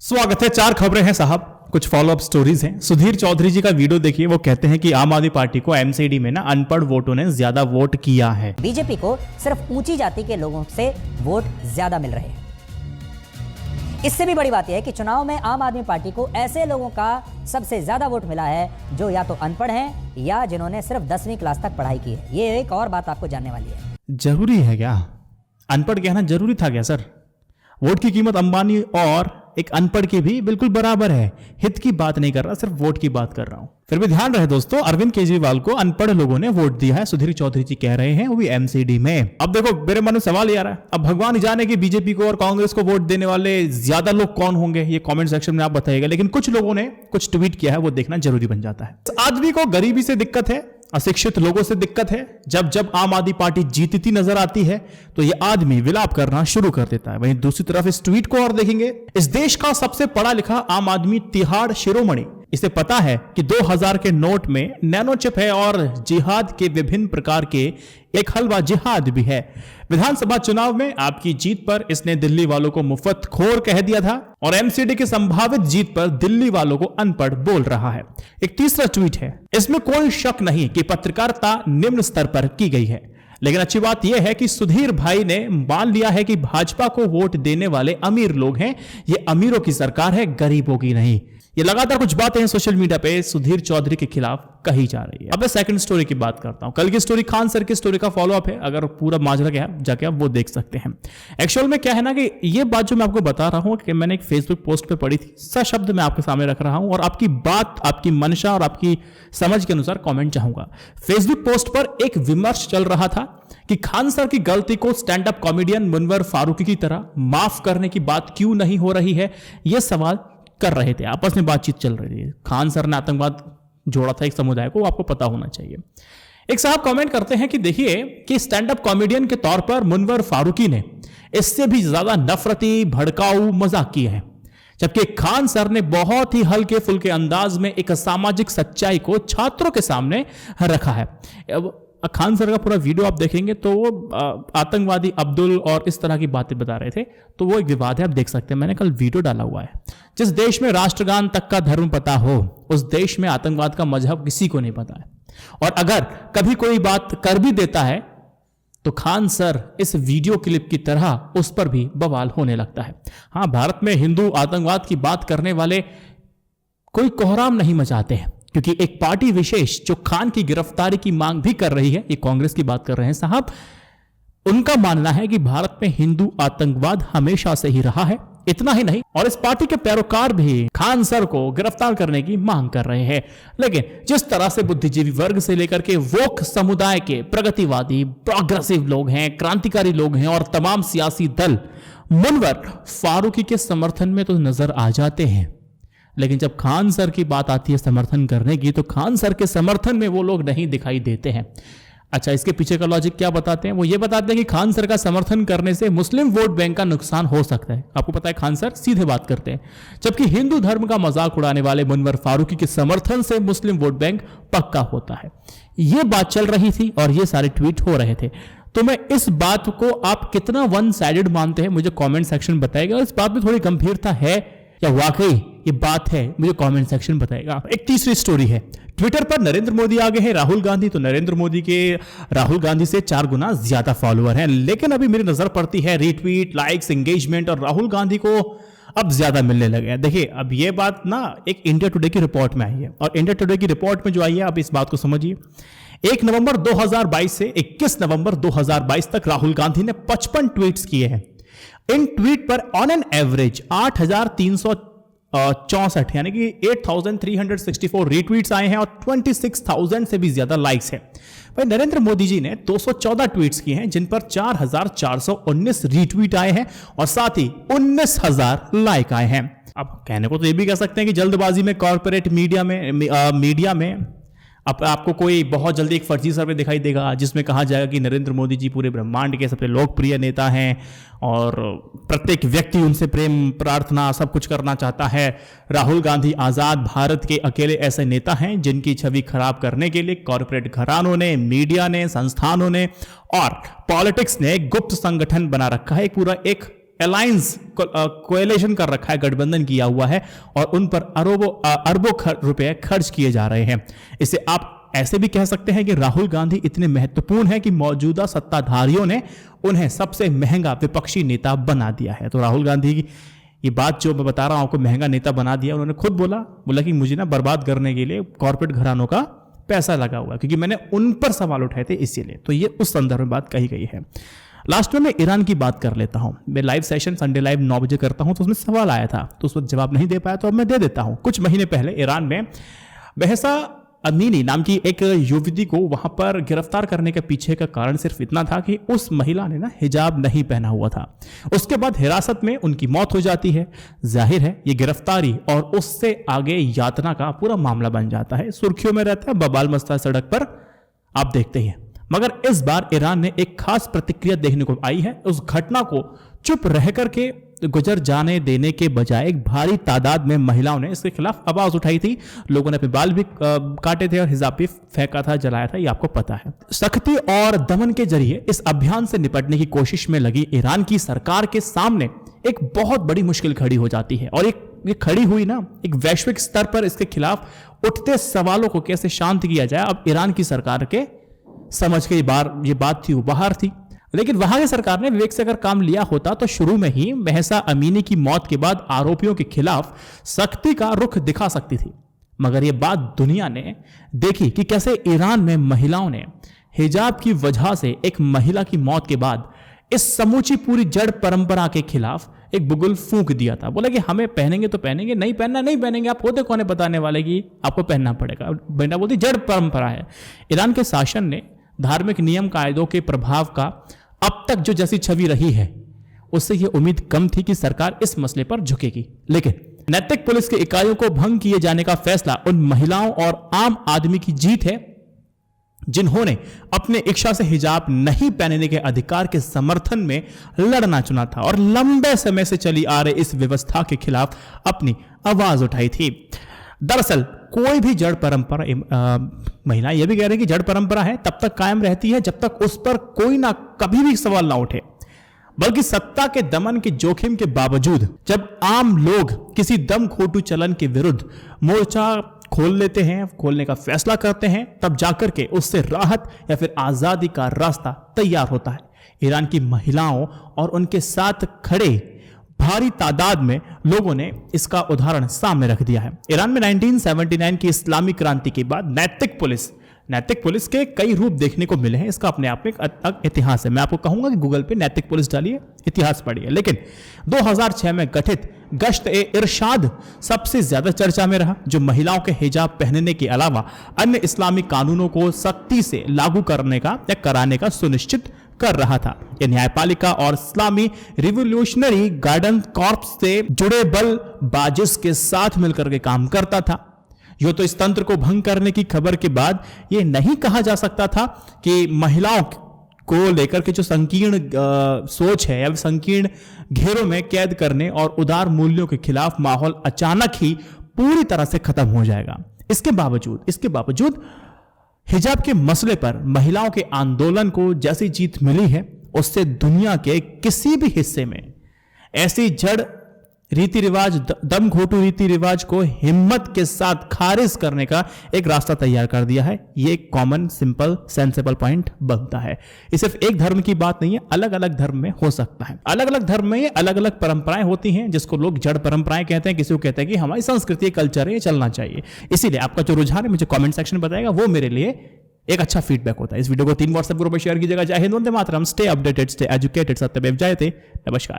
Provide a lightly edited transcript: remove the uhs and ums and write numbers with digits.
स्वागत है। चार खबरें हैं साहब, कुछ फॉलो अप स्टोरीज हैं। सुधीर चौधरी जी का वीडियो देखिए। वो कहते हैं कि आम आदमी पार्टी को एमसीडी में ना अनपढ़ वोटों ने ज्यादा वोट किया है। बीजेपी को सिर्फ ऊंची जाति के लोगों से वोट ज्यादा मिल रहे हैं। इससे भी बड़ी बात यह है कि चुनाव में आम आदमी पार्टी को ऐसे लोगों का सबसे ज्यादा वोट मिला है जो या तो अनपढ़ हैं या जिन्होंने सिर्फ 10वीं क्लास तक पढ़ाई की है। ये एक और बात आपको जानने वाली है। जरूरी है क्या? अनपढ़ कहना जरूरी था क्या सर? वोट की कीमत अंबानी और एक अनपढ़ की भी बिल्कुल बराबर है। हित की बात नहीं कर रहा, सिर्फ वोट की बात कर रहा हूं। फिर भी ध्यान रहे दोस्तों, अरविंद केजरीवाल को अनपढ़ लोगों ने वोट दिया है, सुधीर चौधरी जी कह रहे हैं, वो भी एमसीडी में। अब देखो मेरे मन में सवाल ये आ रहा है, अब भगवान ही जाने कि बीजेपी को और कांग्रेस को वोट देने वाले ज्यादा लोग कौन होंगे, ये कमेंट सेक्शन में आप बताइएगा। लेकिन कुछ लोगों ने कुछ ट्वीट किया है, वो देखना जरूरी बन जाता है। आदमी को गरीबी से दिक्कत है, अशिक्षित लोगों से दिक्कत है। जब जब आम आदमी पार्टी जीतती नजर आती है तो ये आदमी विलाप करना शुरू कर देता है। वहीं दूसरी तरफ इस ट्वीट को और देखेंगे, इस देश का सबसे पढ़ा लिखा आम आदमी तिहाड़ शिरोमणि, इसे पता है कि 2000 के नोट में नैनो चिप है और जिहाद के विभिन्न प्रकार के एक हलवा जिहाद भी है। विधानसभा चुनाव में आपकी जीत पर इसने दिल्ली वालों को मुफ्त खोर कह दिया था और एमसीडी की संभावित जीत पर दिल्ली वालों को अनपढ़ बोल रहा है। एक तीसरा ट्वीट है, इसमें कोई शक नहीं कि पत्रकारिता निम्न स्तर पर की गई है, लेकिन अच्छी बात यह है कि सुधीर भाई ने मान लिया है कि भाजपा को वोट देने वाले अमीर लोग हैं। ये अमीरों की सरकार है, गरीबों की नहीं। ये लगातार कुछ बातें सोशल मीडिया पे सुधीर चौधरी के खिलाफ कही जा रही है। अब मैं सेकंड स्टोरी की बात करता हूं। कल की स्टोरी खान सर की स्टोरी का फॉलो अप है, अगर पूरा माजरा क्या है जाके आप वो देख सकते हैं। एक्चुअल में क्या है ना कि ये बात जो मैं आपको बता रहा हूं कि मैंने एक फेसबुक पोस्ट पे पढ़ी थी, सशब्द मैं आपके सामने रख रहा हूं और आपकी बात, आपकी मंशा और आपकी समझ के अनुसार कॉमेंट चाहूंगा। फेसबुक पोस्ट पर एक विमर्श चल रहा था कि खान सर की गलती को stand up comedian Munawar Faruqui की तरह माफ करने की बात क्यों नहीं हो रही है, यह सवाल कर रहे थे। आपस में बातचीत चल रही थी। खान सर ने आतंकवाद जोड़ा था एक समुदाय को, आपको पता होना चाहिए। एक साहब कमेंट करते हैं कि देखिए कि स्टैंड अप कॉमेडियन के तौर पर मुनव्वर फारूकी ने इससे भी ज्यादा नफरती भड़काऊ मजाक किए हैं, जबकि खान सर ने बहुत ही हल्के फुल्के अंदाज में एक सामाजिक सच्चाई को छात्रों के सामने रखा है। अब खान सर का पूरा वीडियो आप देखेंगे तो वो आतंकवादी अब्दुल और इस तरह की बातें बता रहे थे, तो वो एक विवाद है, आप देख सकते हैं। मैंने कल वीडियो डाला हुआ है। जिस देश में राष्ट्रगान तक का धर्म पता हो, उस देश में आतंकवाद का मजहब किसी को नहीं पता है। और अगर कभी कोई बात कर भी देता है तो खान सर इस वीडियो क्लिप की तरह उस पर भी बवाल होने लगता है। हाँ, भारत में हिंदू आतंकवाद की बात करने वाले कोई कोहराम नहीं मचाते हैं, क्योंकि एक पार्टी विशेष जो खान की गिरफ्तारी की मांग भी कर रही है, ये कांग्रेस की बात कर रहे हैं साहब, उनका मानना है कि भारत में हिंदू आतंकवाद हमेशा से ही रहा है। इतना ही नहीं, और इस पार्टी के पैरोकार भी खान सर को गिरफ्तार करने की मांग कर रहे हैं। लेकिन जिस तरह से बुद्धिजीवी वर्ग से लेकर के वोक समुदाय के प्रगतिवादी प्रोग्रेसिव लोग हैं, क्रांतिकारी लोग हैं और तमाम सियासी दल मुनव्वर फारूकी के समर्थन में तो नजर आ जाते हैं, लेकिन जब खान सर की बात आती है समर्थन करने की, तो खान सर के समर्थन में वो लोग नहीं दिखाई देते हैं। अच्छा, इसके पीछे का लॉजिक क्या बताते हैं? वो ये बताते हैं कि खान सर का समर्थन करने से मुस्लिम वोट बैंक का नुकसान हो सकता है। आपको पता है खान सर सीधे बात करते हैं, जबकि हिंदू धर्म का मजाक उड़ाने वाले मुनव्वर फारूकी के समर्थन से मुस्लिम वोट बैंक पक्का होता है। ये बात चल रही थी और ये सारे ट्वीट हो रहे थे। तो मैं इस बात को आप कितना वन साइडेड मानते हैं, मुझे कॉमेंट सेक्शन बताएगा। इस बात में थोड़ी गंभीरता है या वाकई ये बात है, मुझे कमेंट सेक्शन बताएगा। एक तीसरी स्टोरी है, ट्विटर पर नरेंद्र मोदी आगे हैं, राहुल गांधी, तो नरेंद्र मोदी के राहुल गांधी से 4 गुना ज्यादा फॉलोअर हैं। लेकिन अभी मेरी नजर पड़ती है रीट्वीट, लाइक्स, एंगेजमेंट और राहुल गांधी को अब ज्यादा मिलने लगे हैं। देखिए, अब ये बात ना एक इंडिया टुडे की रिपोर्ट में आई है, और इंडिया टुडे की रिपोर्ट में जो आई है, अब इस बात को समझिए। 1 नवंबर 2022 से 21 नवंबर 2022 तक राहुल गांधी ने 55 ट्वीट्स किए हैं। इन ट्वीट पर ऑन एन एवरेज 8,364 यानी कि 8,364 रीट्वीट्स आए हैं और 26,000 से भी ज्यादा लाइक्स हैं। भाई नरेंद्र मोदी जी ने 214 ट्वीट्स किए हैं, जिन पर 4,419 रीट्वीट आए हैं और साथ ही 19,000 लाइक आए हैं। अब कहने को तो ये भी कह सकते हैं कि जल्दबाजी में कॉर्पोरेट मीडिया में अब आपको कोई बहुत जल्दी एक फर्जी सर्वे दिखाई देगा जिसमें कहा जाएगा कि नरेंद्र मोदी जी पूरे ब्रह्मांड के सबसे लोकप्रिय नेता हैं और प्रत्येक व्यक्ति उनसे प्रेम प्रार्थना सब कुछ करना चाहता है। राहुल गांधी आजाद भारत के अकेले ऐसे नेता हैं जिनकी छवि खराब करने के लिए कॉर्पोरेट घरानों ने, मीडिया ने, संस्थानों ने और पॉलिटिक्स ने गुप्त संगठन बना रखा है। पूरा एक अलायंस कोएलिशन कर रखा है, गठबंधन किया हुआ है और उन पर अरबों रुपए खर्च किए जा रहे हैं। इसे आप ऐसे भी कह सकते हैं कि राहुल गांधी इतने महत्वपूर्ण हैं कि मौजूदा सत्ताधारियों ने उन्हें सबसे महंगा विपक्षी नेता बना दिया है। तो राहुल गांधी की ये बात जो मैं बता रहा हूं आपको, महंगा नेता बना दिया, उन्होंने खुद बोला कि मुझे ना बर्बाद करने के लिए कॉर्पोरेट घरानों का पैसा लगा हुआ, क्योंकि मैंने उन पर सवाल उठाए थे इसीलिए। तो ये उस संदर्भ में बात कही गई है। लास्ट में मैं ईरान की बात कर लेता हूं। मैं लाइव सेशन संडे लाइव 9 बजे करता हूं, तो उसमें सवाल आया था, तो उस वक्त जवाब नहीं दे पाया, तो अब मैं दे देता हूं। कुछ महीने पहले ईरान में महसा अमीनी नाम की एक युवती को वहां पर गिरफ्तार करने के पीछे का कारण सिर्फ इतना था कि उस महिला ने ना हिजाब नहीं पहना हुआ था। उसके बाद हिरासत में उनकी मौत हो जाती है। जाहिर है ये गिरफ्तारी और उससे आगे यातना का पूरा मामला बन जाता है, सुर्खियों में रहता है, बवाल मचता है सड़क पर, आप देखते ही हैं। मगर इस बार ईरान ने एक खास प्रतिक्रिया देखने को आई है। उस घटना को चुप रह करके गुजर जाने देने के बजाय एक भारी तादाद में महिलाओं ने इसके खिलाफ आवाज उठाई थी। लोगों ने अपने बाल भी काटे थे और हिजाब भी फेंका था, जलाया था, ये आपको पता है। सख्ती और दमन के जरिए इस अभियान से निपटने की कोशिश में लगी ईरान की सरकार के सामने एक बहुत बड़ी मुश्किल खड़ी हो जाती है। और ये खड़ी हुई ना, एक वैश्विक स्तर पर इसके खिलाफ उठते सवालों को कैसे शांत किया जाए, अब ईरान की सरकार के समझ के ये बात थी, वो बाहर थी। लेकिन वहां की सरकार ने विवेक से अगर काम लिया होता तो शुरू में ही महसा अमीनी की मौत के बाद आरोपियों के खिलाफ सख्ती का रुख दिखा सकती थी। मगर यह बात दुनिया ने देखी कि कैसे ईरान में महिलाओं ने हिजाब की वजह से एक महिला की मौत के बाद इस समूची पूरी जड़ परंपरा के खिलाफ एक बुगुल फूंक दिया था। बोला कि हमें पहनेंगे तो पहनेंगे, नहीं पहनना नहीं पहनेंगे, आप होते कौन है बताने वाले कि आपको पहनना पड़ेगा। बेटा बोलती जड़ परंपरा है। ईरान के शासन ने धार्मिक नियम कायदों के प्रभाव का अब तक जो जैसी छवि रही है उससे यह उम्मीद कम थी कि सरकार इस मसले पर झुकेगी। लेकिन नैतिक पुलिस के इकाइयों को भंग किए जाने का फैसला उन महिलाओं और आम आदमी की जीत है जिन्होंने अपने इच्छा से हिजाब नहीं पहनने के अधिकार के समर्थन में लड़ना चुना था और लंबे समय से चली आ रही इस व्यवस्था के खिलाफ अपनी आवाज उठाई थी। दरअसल कोई भी जड़ परंपरा, महिला यह भी कह रही है कि जड़ परंपरा है तब तक कायम रहती है जब तक उस पर कोई ना कभी भी सवाल ना उठे, बल्कि सत्ता के दमन के जोखिम के बावजूद जब आम लोग किसी दम खोटू चलन के विरुद्ध मोर्चा खोल लेते हैं, खोलने का फैसला करते हैं, तब जाकर के उससे राहत या फिर आजादी का रास्ता तैयार होता है। ईरान की महिलाओं और उनके साथ खड़े भारी तादाद में लोगों ने इसका उदाहरण सामने रख दिया है। ईरान में 1979 की इस्लामी क्रांति के बाद नैतिक पुलिस के कई रूप देखने को मिले हैं। इसका अपने आप में एक इतिहास है। मैं आपको कहूंगा कि गूगल पे नैतिक पुलिस डालिए, इतिहास पढ़िए। लेकिन 2006 में गठित गश्त-ए-इरशाद सबसे ज्यादा चर्चा में रहा, जो महिलाओं के हिजाब पहनने के अलावा अन्य इस्लामी कानूनों को सख्ती से लागू करने का या कराने का सुनिश्चित कर रहा था। यह न्यायपालिका और इस्लामी रिवोल्यूशनरी गार्डन कॉर्प्स से जुड़े बल बाजिश के साथ मिलकर के काम करता था। यो तो इस तंत्र को भंग करने की खबर के बाद यह नहीं कहा जा सकता था कि महिलाओं को लेकर के जो संकीर्ण सोच है या संकीर्ण घेरों में कैद करने और उदार मूल्यों के खिलाफ माहौल अचानक ही पूरी तरह से खत्म हो जाएगा। इसके बावजूद हिजाब के मसले पर महिलाओं के आंदोलन को जैसी जीत मिली है, उससे दुनिया के किसी भी हिस्से में ऐसी जड़ रीति रिवाज, दम घोटू रीति रिवाज को हिम्मत के साथ खारिज करने का एक रास्ता तैयार कर दिया है। ये एक कॉमन सिंपल सेंसेबल पॉइंट बनता है। ये सिर्फ एक धर्म की बात नहीं है, अलग अलग धर्म में हो सकता है। अलग अलग धर्म में ये अलग अलग परंपराएं होती हैं, जिसको लोग जड़ परंपराएं कहते हैं, किसी को कहते हैं कि हमारी संस्कृति कल्चर है, ये चलना चाहिए। इसीलिए आपका जो रुझान है मुझे कॉमेंट सेक्शन में बताएगा, वो मेरे लिए एक अच्छा फीडबैक होता है। इस वीडियो को 3 व्हाट्सएप ग्रुप में शेयर कीजिएगा। जय Hind, Vande Mataram, stay updated, stay educated, सत्यमेव जयते। नमस्कार।